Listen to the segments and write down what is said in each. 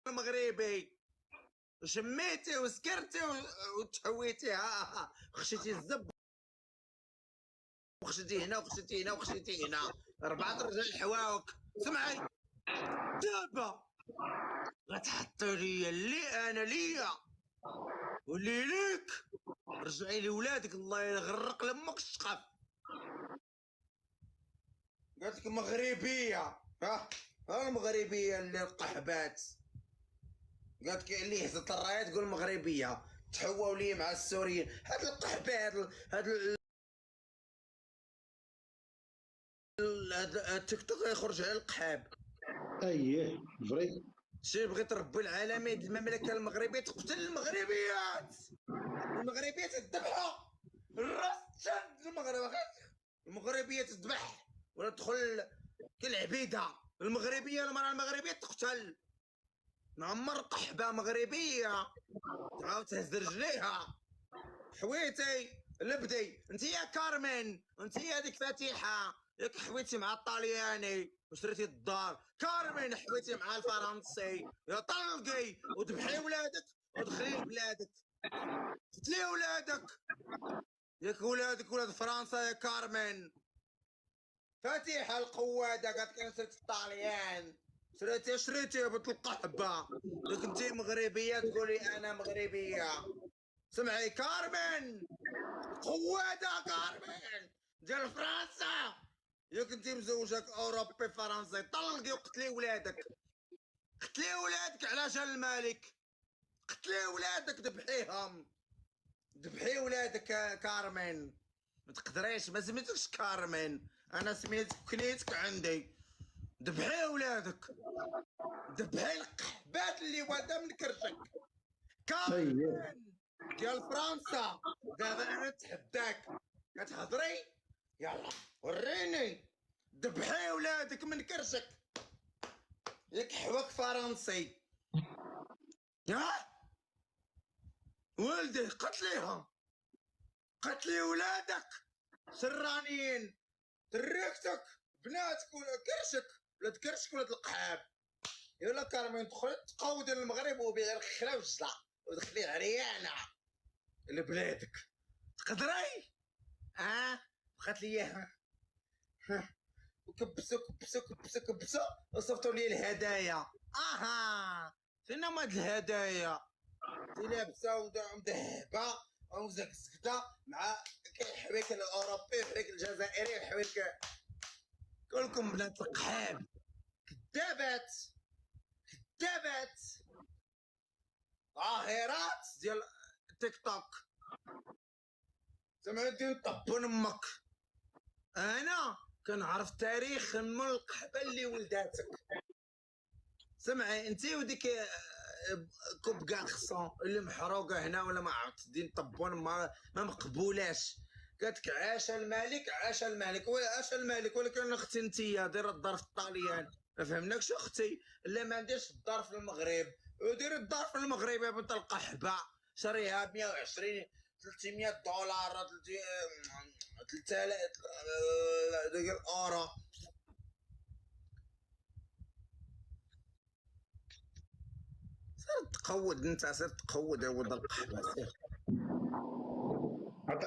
المغربي شميتي وسكرتي وتحويتيها، خشيتي الزب وخشيتي هنا وخشيتي هنا وخشيتي هنا، 4 رجال حواوك. سمعي دابا غتحطي ليا اللي انا ليا واللي ليك، رجعي لي ولادك الله يغرق لامك الشقف. قالت لك مغربيه، ها المغربيه اللي القحبات، قالت لك اللي هزت الرايه تقول مغربيه، تحواو لي مع السوريين. هاد القحبات هاد التيك توك يخرج على القحاب. اييه فري. شي بغيت ربي العالمين المملكه المغربيه تقتل المغربيات، المغربيات تذبحوا، الراس تشد المغربيه تذبح ولا تدخل كالعبيده. المغربيه المراه المغربيه تقتل، نعمر قحبه مغربيه تعاود تهز رجليها. حويتي لبدي انت يا كارمن، انت يا هذيك فاتحه، ياك حويتي مع الطلياني وشريتي الدار. كارمن حويتي مع الفرنسي، يا طلقي وذبحي ولادك ودخلي لبلادك، قتلي ولادك، ياك ولادك ولاد فرنسا يا كارمن. فاتحه القواده قالت لك شريت الطليان، شريتي يا بنت القحبه. ياك انت مغربيه تقولي انا مغربيه. سمعي كارمن، قواده كارمن ديال فرنسا، ياك انت مزوجك اوروبي فرنسي، طلقي وقتلي ولادك، قتلي ولادك على جال الملك، قتلي ولادك ذبحيهم، ذبحي ولادك يا كارمن. ما تقدريش، ما سميتكش كارمن، انا سميتك كنيتك عندي. ذبحي ولادك، ذبحي القحبات اللي والده من كرشك. كارمن ديال فرنسا، دابا انا نتحداك، كتهضري يلا وريني، ذبحي ولادك من كرشك، ياك حواك فرنسي. ها ولدي قتليهم، قتلي ولادك سرانيين، تريكتك بناتك ولا كرشك، ولاد كرشك ولاد القحاب. يلا كارمين دخلي تقودي للمغرب وبيع الخلا والجلا ودخلي عريانه لبلادك. تقدري بقات لي وكبسوا كبسوا كبسوا كبسوا وصيفطوا لي الهدايا. فين هما هاد الهدايا؟ انت لابسه ومذهبه ومزكزكده مع كيحويك الاوروبي يحويك الجزائري يحويك كلكم بنات القحاب. كذابات كذابات ظاهرات ديال تيك توك. سمعتي طبون امك، انا كنعرف تاريخ من القحبه اللي ولداتك. سمعي انت وديك كوب كاغسون اللي محروقه هنا ولا ما عرفت دين طبون ما مقبولاش. قالت لك عاش الملك عاش الملك، عاش الملك، ولكن اختي انت دير الدار في الطاليان. ما فهمناكش اختي، لا ما نديرش الدار في المغرب، ودير الدار في المغرب يا بنت القحبه. شريها ب 120 $300 3000 ديال الاورو. سير تقود انت، سير تقود يا ولد القحبه سير.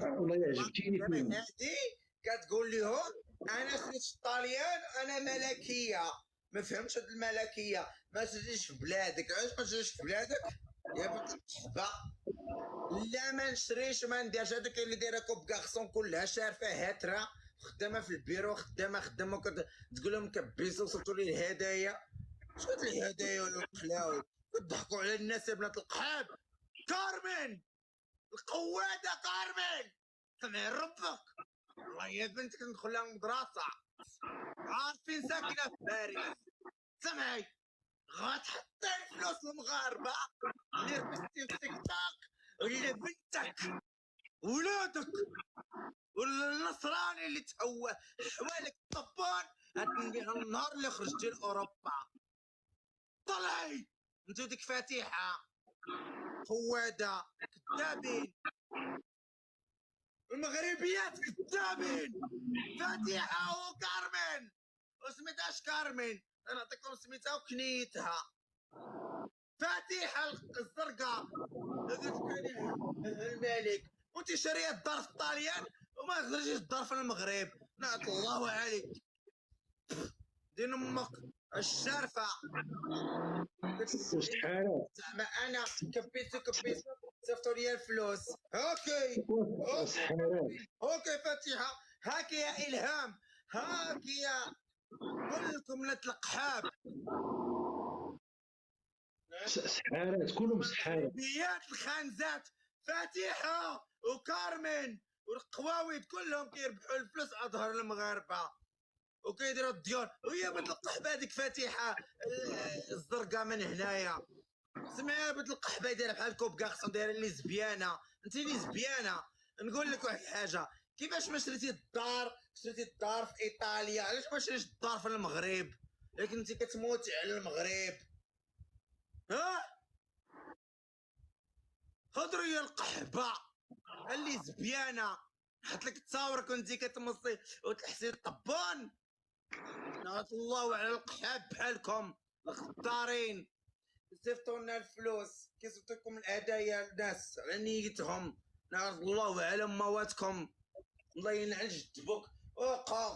والله عجبتيني فيهم. هادي كتقول لهم انا سميت الطاليان انا ملكيه. ما فهمتش هاد الملكيه، ما تجيش في بلادك. علاش ما تجيش في بلادك يا بنت القحبه؟ لا ما نشريش ما نديرش. هذاك اللي دايره كوب كاغسون كلها شارفه هاتره، خدامه في البيرو، خدامه تقول لهم كبيسوا وصلتوا لي الهدايا. شوف الهدايا ولا القلاوي، كتضحكوا على الناس يا بنات القحاب. كارمن القواده كارمن، سمعي ربك والله يا بنتك ندخل لها مدرسه. عارفين ساكنه في باريس. سمعي غتحطي الفلوس المغاربه اللي ربحتي في تيك توك ولا بنتك ولادك والنصراني اللي حوالك الطبان النهار اللي خرجتي لاوروبا. طلعي انت ديك فاتحه قواده كذابين، المغربيات كذابين. فاتحه وكارمن وسميتهاش كارمن، انا نعطيكم سميتها وكنيتها. فاتحه الزرقاء قلت الملك وانت شاريه الدار في الطاليان وما تقدريش الدار في المغرب. نعت الله عليك دين امك الشارفه. وشحال زعما انا كبيتو صيفطوا لي الفلوس. اوكي شحال اوكي فاتحه هاك يا الهام هاك يا كلكم لتلقحاب سحارات كلهم سحارات. بيات الخانزات فاتحه وكارمن والقواويد كلهم كيربحوا الفلوس على ظهر المغاربه وكيديروا الديون وهي بنت القحبه هذيك فاتحه الزرقاء من هنايا. سمعها بنت القحبه دايره بحال كوب كاغسون دايره ليزبيانه. انت ليزبيانه. نقول لك واحد الحاجه كيفاش ما شريتي الدار في ايطاليا علاش ما شريتش الدار في المغرب لكن انت كتموتي على المغرب. ها هضروا يا القحبه الليزبيانه نحط لك تصاور كنتي كتمصي وتلحسي الطبون. نعت الله على القحاب بحالكم الغدارين كيصيفطوا لنا الفلوس كيصيفطوا لكم الهدايا للناس على نيتهم. نعت الله على مواتكم. الله ينعل جدبك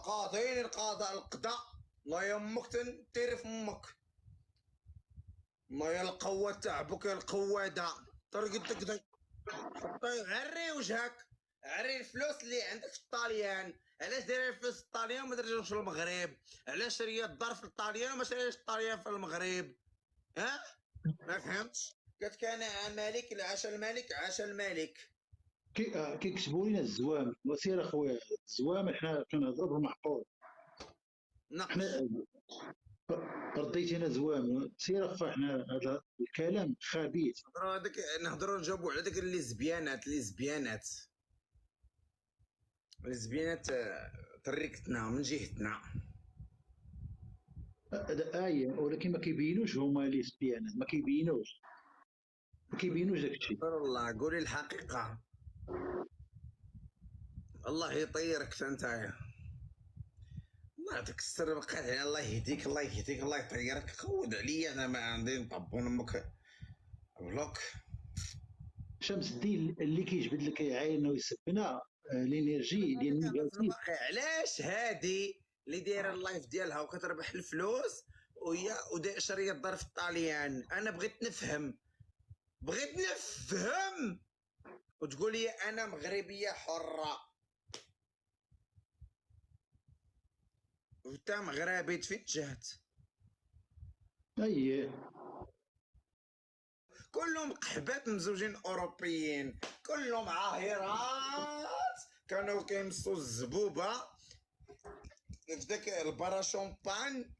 قاضين القضاء القضاء. الله يمك تنتيري في امك. ما يا القوة تعبك يا القوادة طرقتك دي طيب عري وجهك عري الفلوس اللي عندك في الطاليان. علاش داير الفلوس في الطاليان وما ترجعوش للمغرب؟ علاش شريت الدار في الطاليان وما شريتش الطاليان في المغرب؟ ها ما فهمتش. قالت كان مالك عاش الملك عاش الملك. كيكتبوا لنا الزوام وسير اخويا الزوام حنا كنهضروا بالمحفوظ. حنا رديتينا زوام سير اخويا حنا هذا الكلام خبيث. نهضروا نجاوبوا على ديك الليزبيانات طريقتنا من جهتنا. هذا آية ولكن ما كيبينوش هما ليسبيانات ما كيبينوش داكشي. الله قولي الحقيقة. الله يطيرك انت. الله يعطيك السر بقات على الله يهديك الله يطيرك. خود عليا انا ما عندي نطبون امك بلوك. شمس الدين اللي كيجبد لك عينه ويسبنا الانرجي ديال النيجاتيف. علاش هادي اللي دايره اللايف ديالها وكتربح الفلوس وهي شاريه الدار في الطاليان. انا بغيت نفهم وتقول لي انا مغربيه حره وانت مغربي فين جهت؟ اييه كلهم قحبات مزوجين اوروبيين كلهم عاهرات كانوا كيمصوا الزبوبه في داك البارا شومبان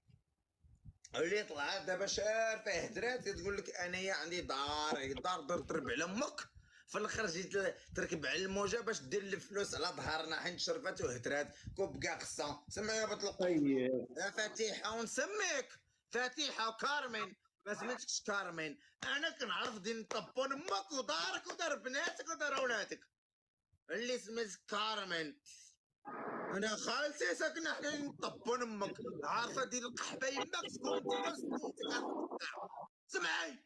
اللي طلعت دابا شارفه هدرات تقول لك انايا عندي دار تربع على امك. في الاخر جيت تركب على الموجه باش دير الفلوس على ظهرنا حيت شرفات وهدرات كوب كاغسا. سمعي يا بنت يا فاتحه ونسميك فاتحه وكارمن. ما سميتكش كارمن. انا كنعرف دين طبون امك ودارك ودار بناتك ودار اولادك اللي سميت كارمن. انا خالتي ساكنه حدا طبون امك عارفه ديال القحبه يماك تكون ديما سميتك. سمعي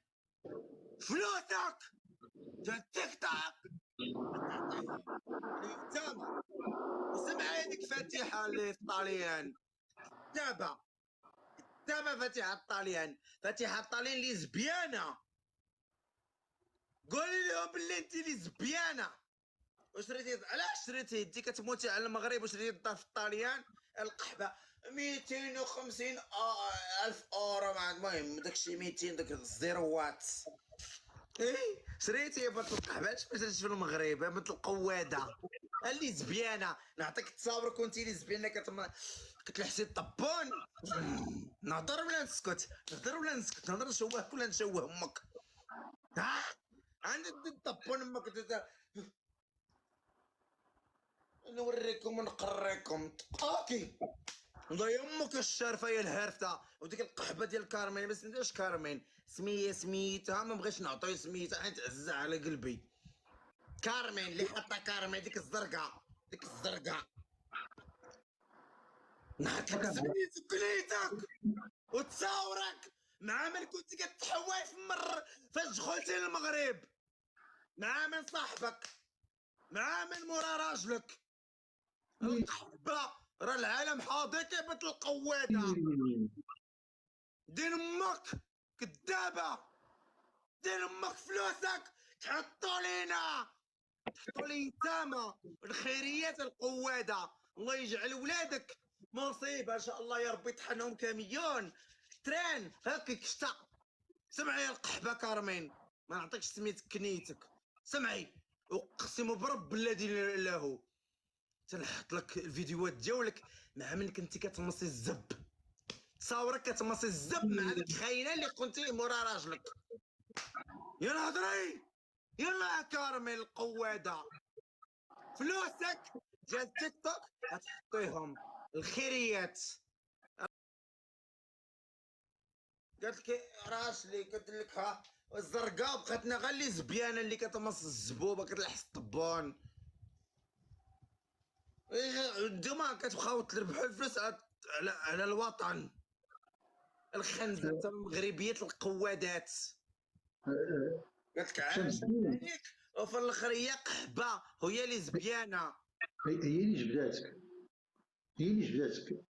فلوسك ديال تيك توك تابع. وسمعي هذيك فاتحه اللي في الطاليان تابع فاتحه الطاليان ليزبيانه. قولي لهم باللي انت ليزبيانه. وشريتي علاش شريتي انت كتموتي على المغرب وشريتي الدار في الطاليان القحبه 250 الف اورو. مع المهم داكشي 200 داك الزيروات. ايه شريتي يا بنت القحبه علاش ما شريتيش في المغرب يا بنت القواده الليزبيانه. نعطيك التصاور كنتي ليزبيانه كتلحسي الطبون. نهضر ولا نسكت نهضر نشوهك ولا نشوه امك. ها عندي الطبون امك نوريكم ونقريكم اوكي. الله يمك الشارفه يا الهرفته وديك القحبه ديال كارمين. ما سميتهاش كارمين سميتها ما بغيتش نعطيه سميتها حيت عز على قلبي. كارمين اللي حاطه كارمين ديك الزرقاء نحط لك سميتك كليتك وتصاورك مع من كنت كتحواي في مر فاش دخلتي للمغرب، مع من صاحبك، مع من مورا راجلك. القحبه راه العالم حاضيك بنت القواده. دين امك كدابه، دين امك فلوسك تحطوا لينا، تحطوا لي نتاما الخيريات القواده. الله يجعل ولادك مصيبه ان شاء الله يا ربي، يطحنهم كمليون تران هكاك شتا. سمعي يا القحبه كارمين، ما نعطيكش سميت كنيتك، سمعي اقسم برب الذي لا اله الا هو تنحط لك الفيديوهات ديالك مع من كنتي كتمصي الزب، تصاورك كتمصي الزب مع ديك الخاينه اللي كنتي مورا راجلك. يلا هضري، يلا يا كارميل القواده، فلوسك ديال تيك توك غتحطيهم الخيريات. قالت لك راسلي، قلت لك ها الزرقاء بقاتنا غير اللي زبيانه اللي كتمص الزبوبه كتلحس الطبون. نتوما كتبقاو تربحوا الفلوس على الوطن، الخنزه المغربيه القوادات. قالت لك عاش عليك، وفي الاخر هي قحبه، هي اللي زبيانه. هي اللي جبداتك، هي اللي جبداتك.